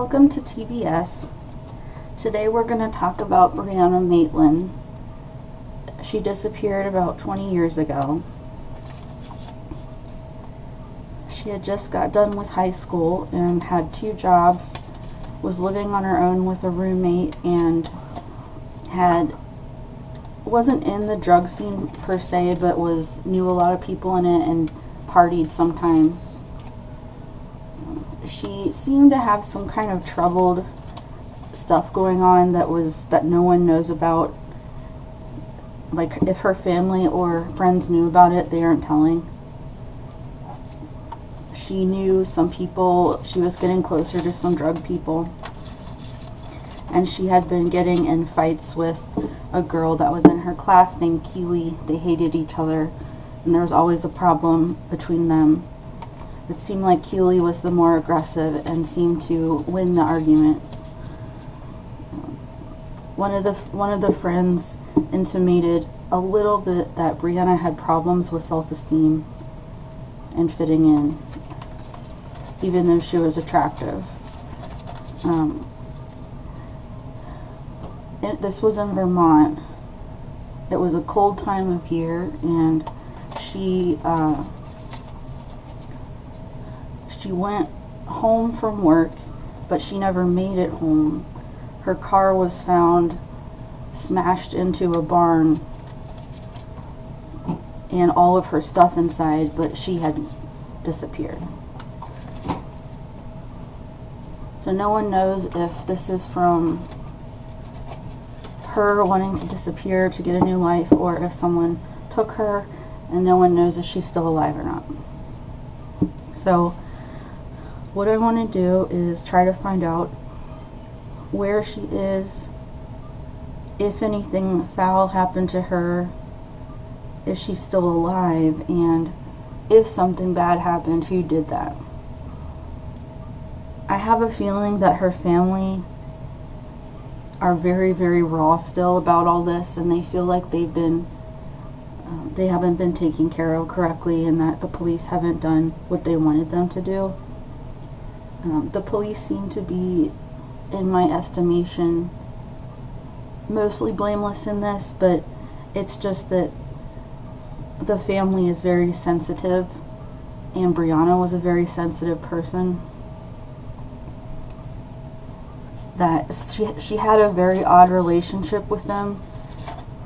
Welcome to TBS. Today we're going to talk about Brianna Maitland. She disappeared about 20 years ago. She had just got done with high school and had 2 jobs, was living on her own with a roommate, and wasn't in the drug scene per se, but knew a lot of people in it and partied sometimes. She seemed to have some kind of troubled stuff going on that no one knows about. Like, if her family or friends knew about it, they aren't telling. She knew some people. She was getting closer to some drug people, and she had been getting in fights with a girl that was in her class named Keely. They hated each other, and there was always a problem between them. It seemed like Keely was the more aggressive and seemed to win the arguments. One of the friends intimated a little bit that Brianna had problems with self-esteem and fitting in, even though she was attractive. This was in Vermont. It was a cold time of year, and she went home from work, but she never made it home. Her car was found smashed into a barn and all of her stuff inside, but she had disappeared. So no one knows if this is from her wanting to disappear to get a new life, or if someone took her, and no one knows if she's still alive or not. So what I want to do is try to find out where she is, if anything foul happened to her, if she's still alive, and if something bad happened, who did that. I have a feeling that her family are very, very raw still about all this, and they feel like they haven't been taken care of correctly, and that the police haven't done what they wanted them to do. The police seem to be, in my estimation, mostly blameless in this, but it's just that the family is very sensitive, and Brianna was a very sensitive person. That she had a very odd relationship with them.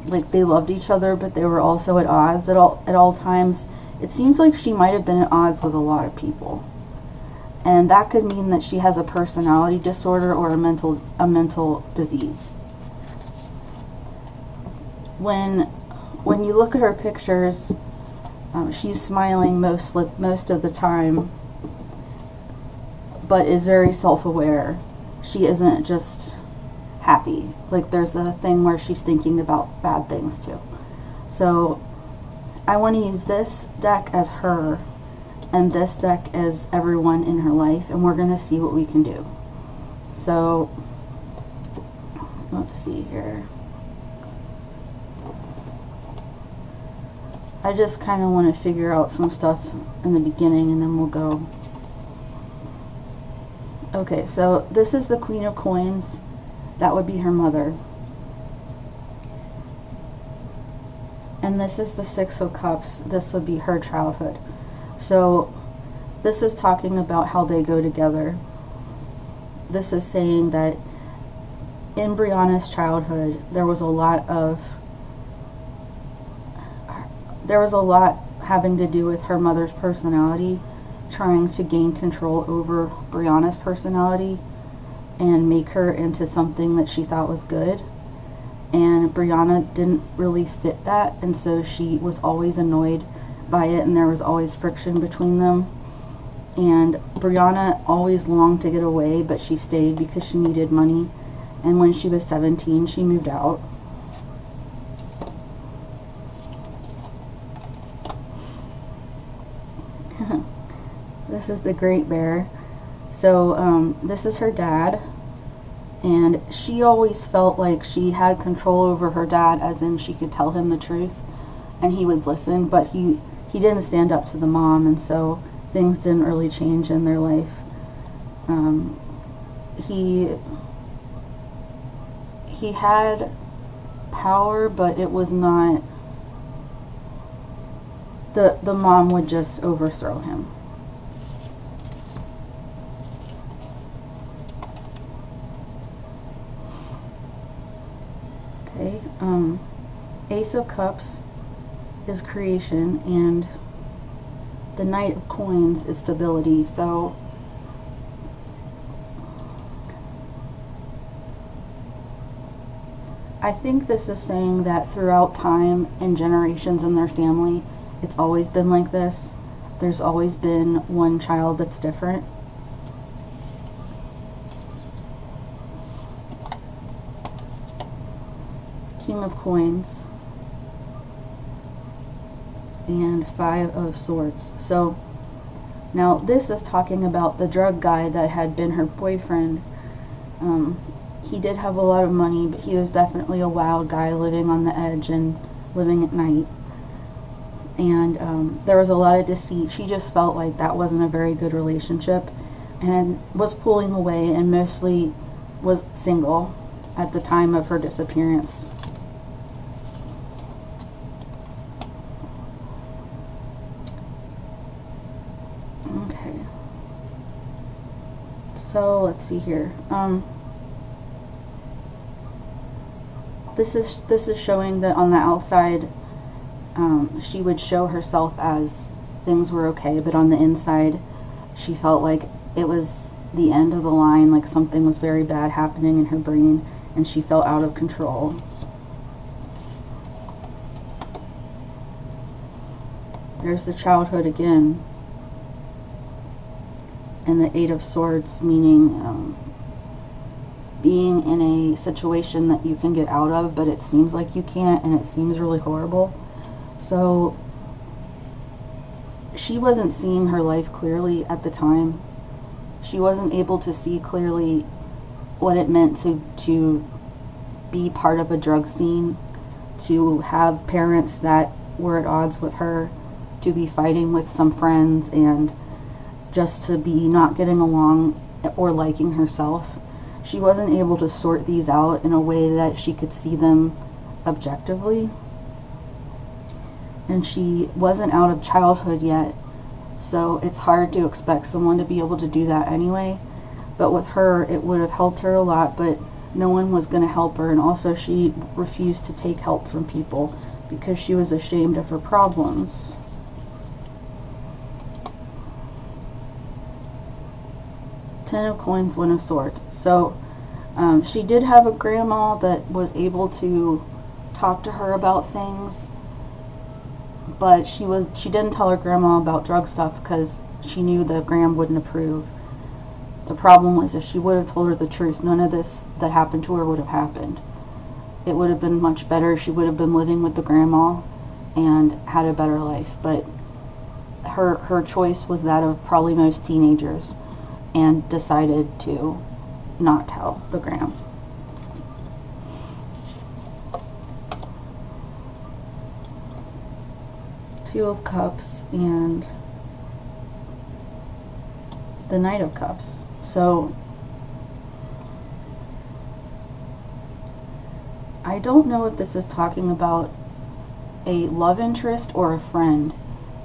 Like, they loved each other, but they were also at odds at all times. It seems like she might have been at odds with a lot of people. And that could mean that she has a personality disorder or a mental disease. When you look at her pictures, she's smiling most of the time, but is very self-aware. She isn't just happy. Like, there's a thing where she's thinking about bad things too. So I want to use this deck as her, and this deck as everyone in her life, and we're going to see what we can do. So let's see here. I just kind of want to figure out some stuff in the beginning, and then we'll go. Okay, so this is the Queen of Coins. That would be her mother. And this is the Six of Cups. This would be her childhood. So this is talking about how they go together. This is saying that in Brianna's childhood, there was a lot having to do with her mother's personality, trying to gain control over Brianna's personality and make her into something that she thought was good. And Brianna didn't really fit that, and so she was always annoyed by it, and there was always friction between them. And Brianna always longed to get away, but she stayed because she needed money. And when she was 17, she moved out. This is the Great Bear. So this is her dad, and she always felt like she had control over her dad, as in she could tell him the truth and he would listen, but he didn't stand up to the mom, and so things didn't really change in their life. he had power, but it was not, the mom would just overthrow him. Okay, Ace of Cups is creation, and the Knight of Coins is stability. So I think this is saying that throughout time and generations in their family, it's always been like this. There's always been one child that's different. King of Coins and Five of Swords. So now this is talking about the drug guy that had been her boyfriend. He did have a lot of money, but he was definitely a wild guy living on the edge and living at night. And there was a lot of deceit. She just felt like that wasn't a very good relationship and was pulling away, and mostly was single at the time of her disappearance. Okay. So let's see here. This is showing that on the outside, she would show herself as things were okay, but on the inside, she felt like it was the end of the line, like something was very bad happening in her brain, and she felt out of control. There's the childhood again, and the Eight of Swords, meaning being in a situation that you can get out of, but it seems like you can't, and it seems really horrible. So she wasn't seeing her life clearly at the time. She wasn't able to see clearly what it meant to be part of a drug scene, to have parents that were at odds with her, to be fighting with some friends, and just to be not getting along or liking herself. She wasn't able to sort these out in a way that she could see them objectively. And she wasn't out of childhood yet, so it's hard to expect someone to be able to do that anyway. But with her, it would have helped her a lot, but no one was going to help her, and also she refused to take help from people because she was ashamed of her problems. Ten of Coins, One of Swords. So she did have a grandma that was able to talk to her about things, but she didn't tell her grandma about drug stuff because she knew that Graham wouldn't approve. The problem was, if she would have told her the truth, none of this that happened to her would have happened. It would have been much better. She would have been living with the grandma and had a better life. But her choice was that of probably most teenagers, and decided to not tell the Graham. Two of Cups and the Knight of Cups. So I don't know if this is talking about a love interest or a friend.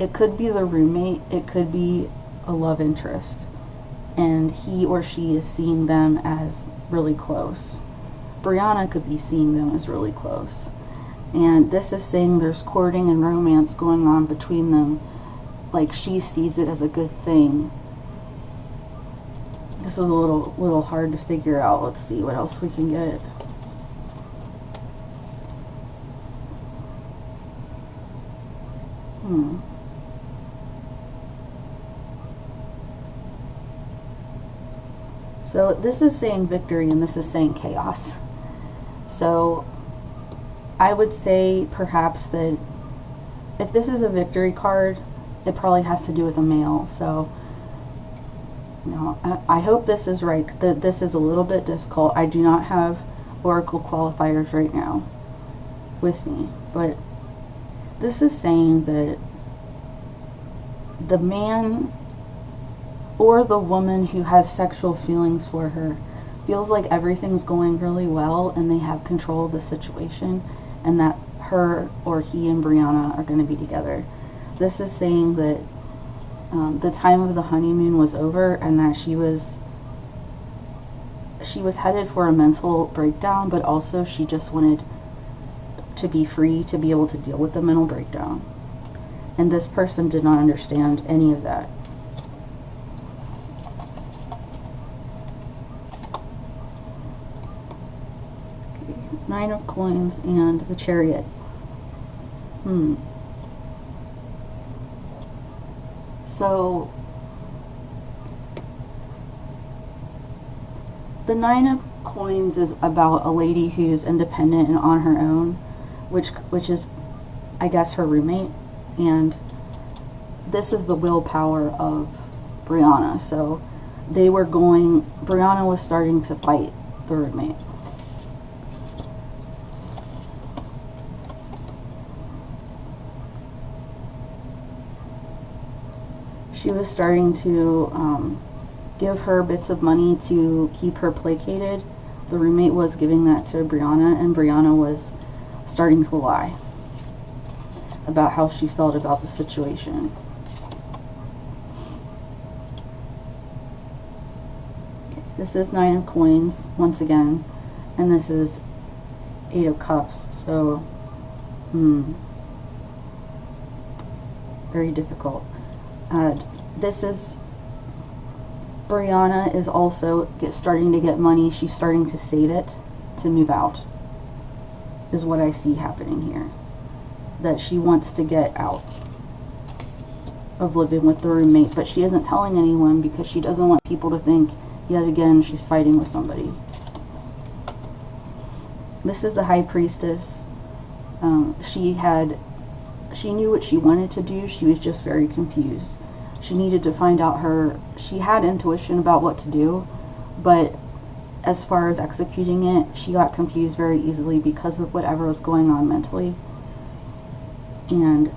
It could be the roommate, it could be a love interest, and he or she is seeing them as really close. Brianna could be seeing them as really close. And this is saying there's courting and romance going on between them, like she sees it as a good thing. This is a little hard to figure out. Let's see what else we can get. So this is saying victory, and this is saying chaos. So I would say perhaps that if this is a victory card, it probably has to do with a male. So I hope this is right. That this is a little bit difficult. I do not have Oracle qualifiers right now with me, but this is saying that the man or the woman who has sexual feelings for her feels like everything's going really well and they have control of the situation, and that her or he and Brianna are going to be together. This is saying that the time of the honeymoon was over, and that she was headed for a mental breakdown, but also she just wanted to be free to be able to deal with the mental breakdown. And this person did not understand any of that. Okay. 9 of Coins and the Chariot. So the 9 of Coins is about a lady who's independent and on her own, which is, I guess, her roommate, and this is the willpower of Brianna. So Brianna was starting to fight the roommate. She was starting to give her bits of money to keep her placated. The roommate was giving that to Brianna, and Brianna was starting to lie about how she felt about the situation. Okay, this is 9 of Coins once again, and this is 8 of Cups. So, very difficult. This is Brianna is also starting to get money. She's starting to save it to move out, is what I see happening here. That she wants to get out of living with the roommate, but she isn't telling anyone because she doesn't want people to think, yet again, she's fighting with somebody. This is the High Priestess. She knew what she wanted to do. She was just very confused. She needed to find out she had intuition about what to do, but as far as executing it, she got confused very easily because of whatever was going on mentally. And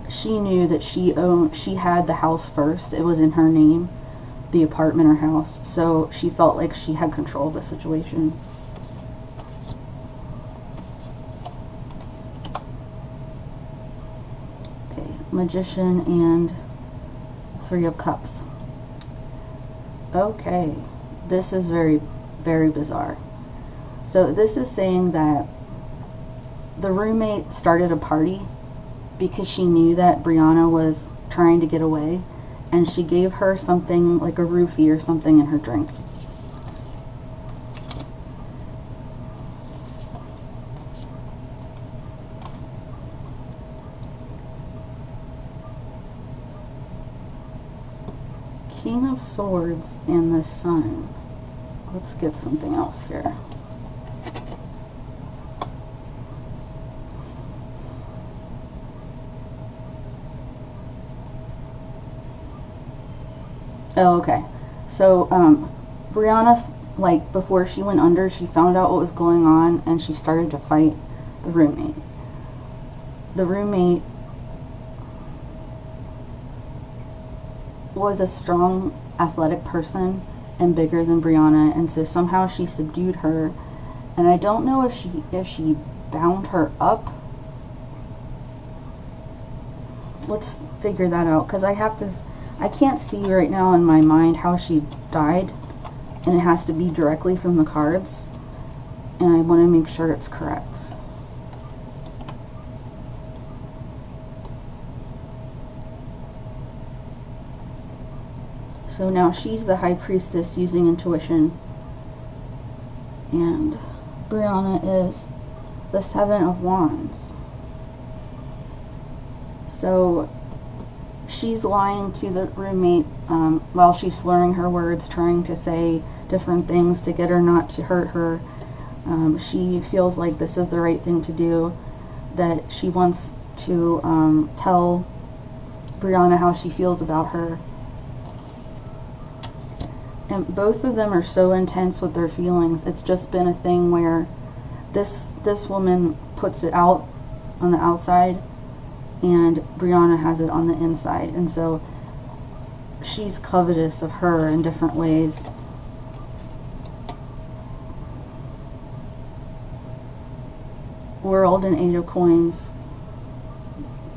she knew that she had the house first. It was in her name, the apartment or house, so she felt like she had control of the situation. Okay, Magician and 3 of Cups. Okay, this is very, very bizarre. So this is saying that the roommate started a party because she knew that Brianna was trying to get away, and she gave her something like a roofie or something in her drink. King of Swords and the Sun. Let's get something else here. Oh, okay. So, Brianna, like, before she went under, she found out what was going on, and she started to fight the roommate. The roommate was a strong, athletic person and bigger than Brianna, and so somehow she subdued her. And I don't know if she bound her up. Let's figure that out, because I can't see right now in my mind how she died, and it has to be directly from the cards, and I want to make sure it's correct. So now she's the High Priestess using intuition, and Brianna is the 7 of Wands. So she's lying to the roommate while she's slurring her words, trying to say different things to get her not to hurt her. She feels like this is the right thing to do, that she wants to tell Brianna how she feels about her. And both of them are so intense with their feelings. It's just been a thing where this woman puts it out on the outside, and Brianna has it on the inside. And so she's covetous of her in different ways. called an 8 of coins.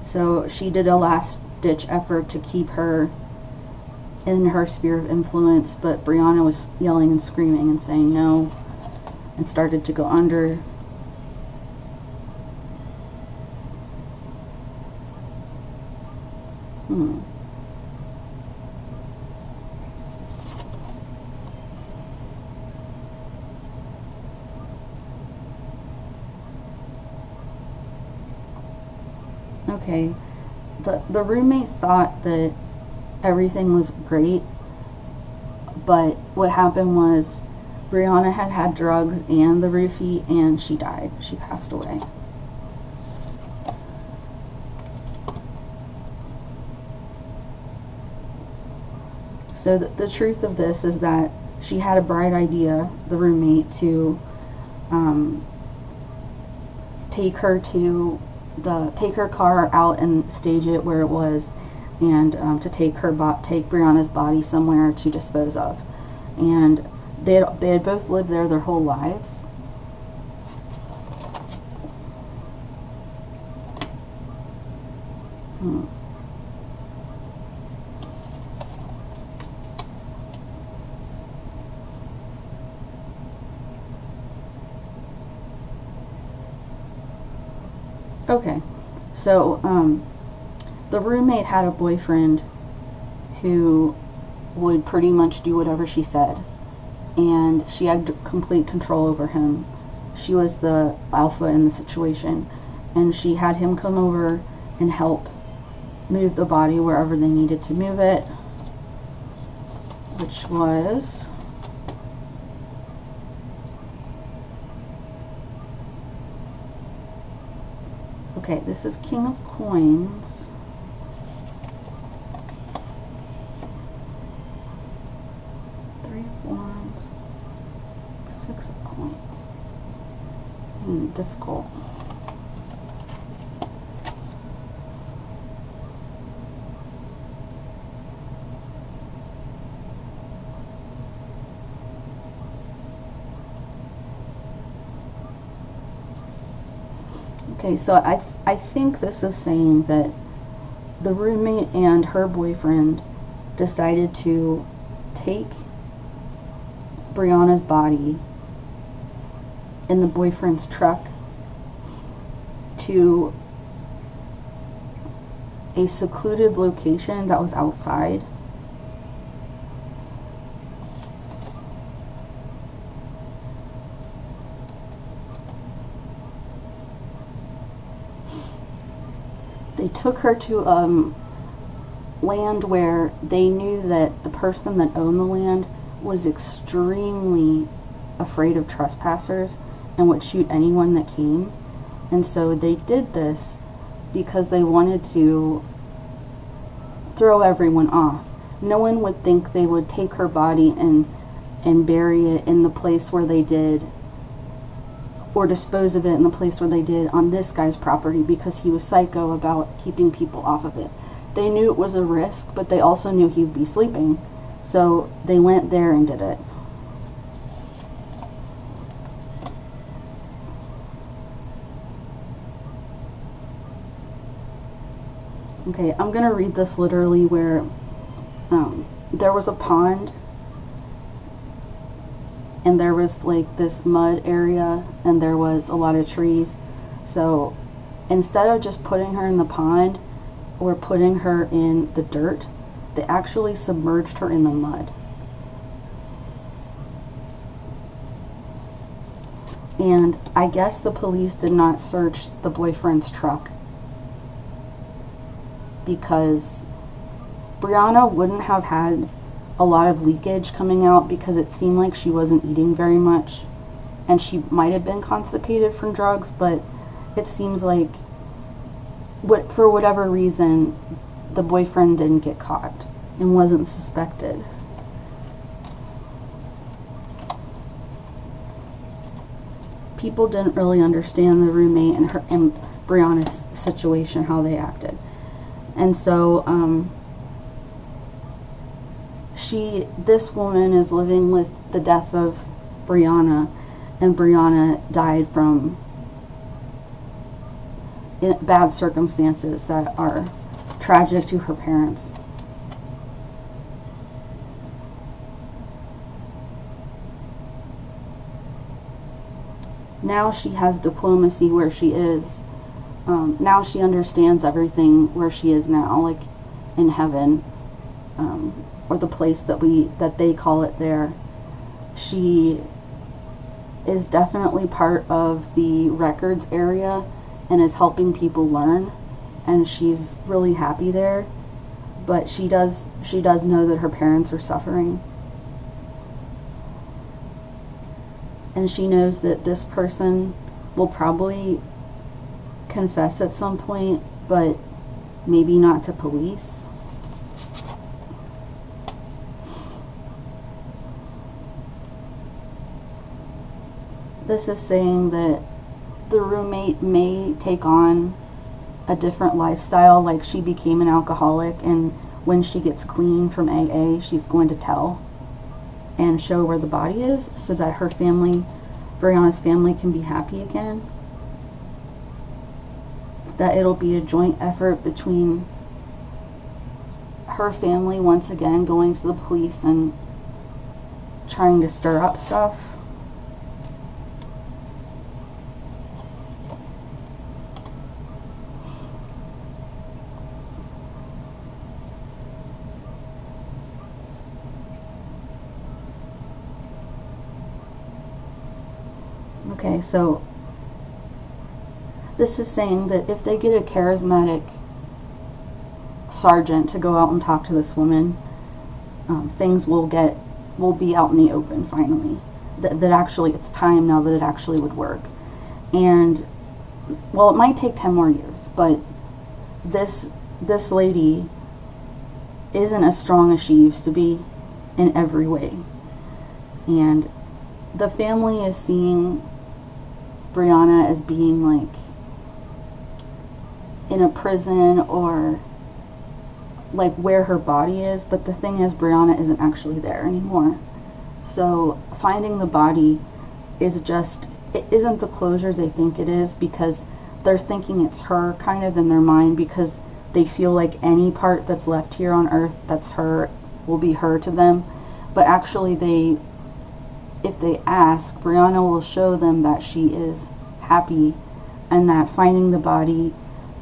So she did a last ditch effort to keep her in her sphere of influence, but Brianna was yelling and screaming and saying no, and started to go under. Okay, the roommate thought that everything was great, but what happened was Brianna had drugs and the roofie, and she died. She passed away. So the truth of this is that she had a bright idea, the roommate, to take her car out and stage it where it was, and to take Brianna's body somewhere to dispose of. And they had both lived there their whole lives. Okay, so the roommate had a boyfriend who would pretty much do whatever she said, and she had complete control over him. She was the alpha in the situation, and she had him come over and help move the body wherever they needed to move it, which was okay, this is King of Coins. Three of Wands. Six of Coins. Difficult. Okay, so I think this is saying that the roommate and her boyfriend decided to take Brianna's body in the boyfriend's truck to a secluded location that was outside. They took her to land where they knew that the person that owned the land was extremely afraid of trespassers and would shoot anyone that came. And so they did this because they wanted to throw everyone off. No one would think they would take her body and bury it in the place where they did, or dispose of it in the place where they did on this guy's property, because he was psycho about keeping people off of it. They knew it was a risk, but they also knew he would be sleeping, so they went there and did it. Okay, I'm gonna read this literally, where there was a pond, and there was like this mud area, and there was a lot of trees. So instead of just putting her in the pond or putting her in the dirt, they actually submerged her in the mud. And I guess the police did not search the boyfriend's truck because Brianna wouldn't have had a lot of leakage coming out, because it seemed like she wasn't eating very much, and she might have been constipated from drugs, but it seems like for whatever reason the boyfriend didn't get caught and wasn't suspected. People didn't really understand the roommate and Brianna's situation, how they acted. And so this woman is living with the death of Brianna, and Brianna died from bad circumstances that are tragic to her parents. Now she has diplomacy where she is. Now she understands everything where she is now, like in heaven, or the place that they call it there. She is definitely part of the records area and is helping people learn, and she's really happy there. But she does know that her parents are suffering. And she knows that this person will probably confess at some point, but maybe not to police. This is saying that the roommate may take on a different lifestyle, like she became an alcoholic, and when she gets clean from AA, she's going to tell and show where the body is so that her family, Brianna's family, can be happy again. That it'll be a joint effort between her family once again going to the police and trying to stir up stuff. Okay, so this is saying that if they get a charismatic sergeant to go out and talk to this woman, things will be out in the open finally. That actually it's time now that it actually would work. And well, it might take 10 more years, but this lady isn't as strong as she used to be in every way. And the family is seeing Brianna as being like in a prison or like where her body is, but the thing is Brianna isn't actually there anymore. So finding the body it isn't the closure they think it is, because they're thinking it's her kind of in their mind, because they feel like any part that's left here on earth that's her will be her to them. But actually if they ask, Brianna will show them that she is happy, and that finding the body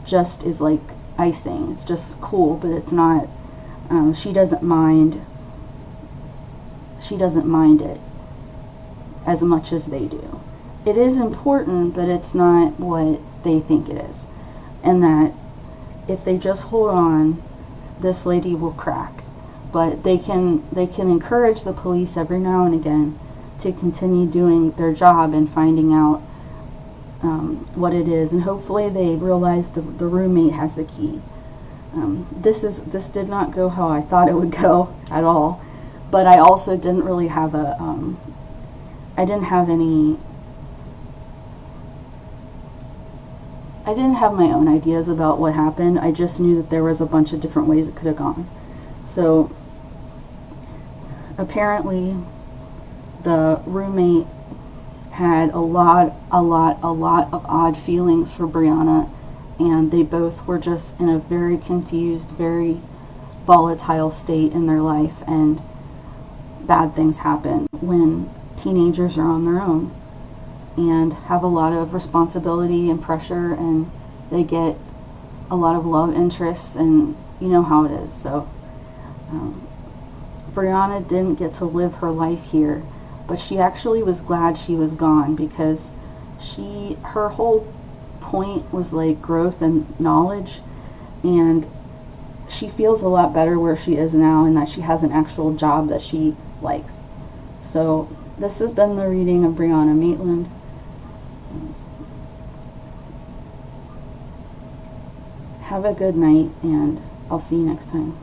just is like icing. It's just cool, but it's not, she doesn't mind it as much as they do. It is important, but it's not what they think it is. And that if they just hold on, this lady will crack. But they can encourage the police every now and again to continue doing their job and finding out what it is, and hopefully they realize the roommate has the key. This did not go how I thought it would go at all, but I also didn't really have I didn't have my own ideas about what happened. I just knew that there was a bunch of different ways it could have gone. So apparently the roommate had a lot of odd feelings for Brianna, and they both were just in a very confused, very volatile state in their life, and bad things happen when teenagers are on their own and have a lot of responsibility and pressure, and they get a lot of love interests, and you know how it is. So Brianna didn't get to live her life here, but she actually was glad she was gone, because her whole point was like growth and knowledge, and she feels a lot better where she is now, and that she has an actual job that she likes. So this has been the reading of Brianna Maitland. Have a good night, and I'll see you next time.